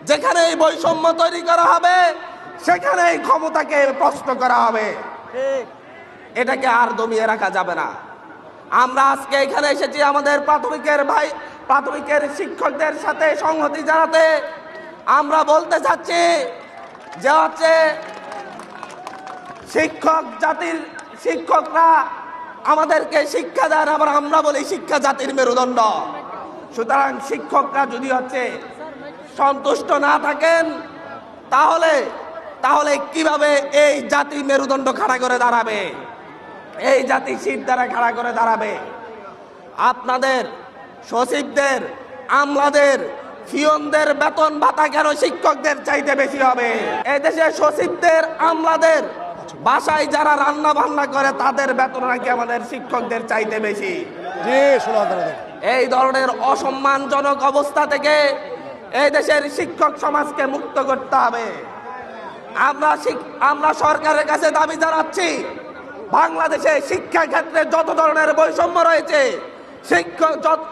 যেখানে এই বৈষম্য তৈরি করা হবে সেখানে এই ক্ষমতাকে প্রশ্ন করা হবে। এটাকে আর দমিয়ে রাখা যাবে না। আমরা আজকে এখানে এসেছি আমাদের প্রাথমিকের শিক্ষকদের সাথে সংহতি জানাতে। আমরা বলতে চাচ্ছি যে হচ্ছে শিক্ষকরা আমাদেরকে শিক্ষা দেন, আবার আমরা বলি শিক্ষা জাতির মেরুদণ্ড। সুতরাং শিক্ষকরা যদি হচ্ছে সন্তুষ্ট না থাকেন তাহলে কিভাবে এই জাতি মেরুদণ্ড খাড়া করে দাঁড়াবে, এই জাতি শীত দ্বারা খাড়া করে দাঁড়াবে? আপনাদের সচিবদের, আমলাদের, পিয়নদের বেতন ভাতা কেন শিক্ষকদের চাইতে বেশি হবে? এই দেশে সচিবদের, আমলাদের বাসায় যারা রান্না বান্না করে তাদের বেতন নাকি আমাদের শিক্ষকদের চাইতে বেশি। এই ধরনের অসম্মানজনক অবস্থা থেকে এই দেশের শিক্ষক সমাজকে মুক্ত করতে হবে। আমরা সরকারের কাছে দাবি জানাচ্ছি, বাংলাদেশে শিক্ষা ক্ষেত্রে যত ধরনের বৈষম্য রয়েছে,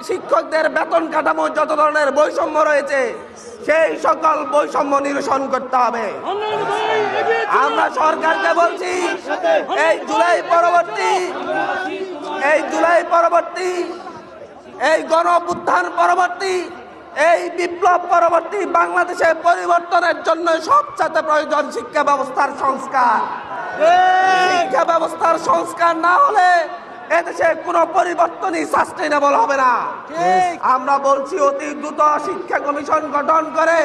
শিক্ষকদের বেতন কাঠামো যত ধরনের বৈষম্য রয়েছে, সেই সকল বৈষম্য নিরসন করতে হবে। আমরা সরকারকে বলছি, এই জুলাই পরবর্তী, এই গণ অভ্যুত্থান পরবর্তী, এই বিপ্লব পরবর্তী বাংলাদেশের পরিবর্তনের জন্য সবচেয়ে প্রয়োজন শিক্ষা ব্যবস্থার সংস্কার। শিক্ষা ব্যবস্থার সংস্কার না হলে এদেশে কোনো পরিবর্তনই সাস্টেইনেবল হবে না। আমরা বলছি অতি দ্রুত শিক্ষা কমিশন গঠন করে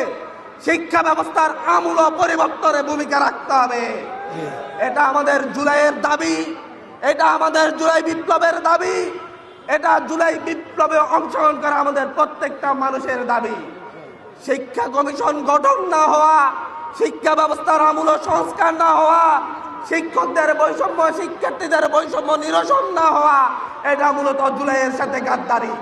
শিক্ষা ব্যবস্থার আমূল পরিবর্তনে ভূমিকা রাখতে হবে। এটা আমাদের জুলাইয়ের দাবি, এটা আমাদের জুলাই বিপ্লবের দাবি, এটা জুলাই বিপ্লবে অংশগ্রহণ করা আমাদের প্রত্যেকটা মানুষের দাবি। শিক্ষা কমিশন গঠন না হওয়া, শিক্ষা ব্যবস্থার আমূল সংস্কার না হওয়া, শিক্ষকদের বৈষম্য, শিক্ষার্থীদের বৈষম্য নিরসন না হওয়া, এটা মূলত জুলাইয়ের সাথে গাদ্দারি।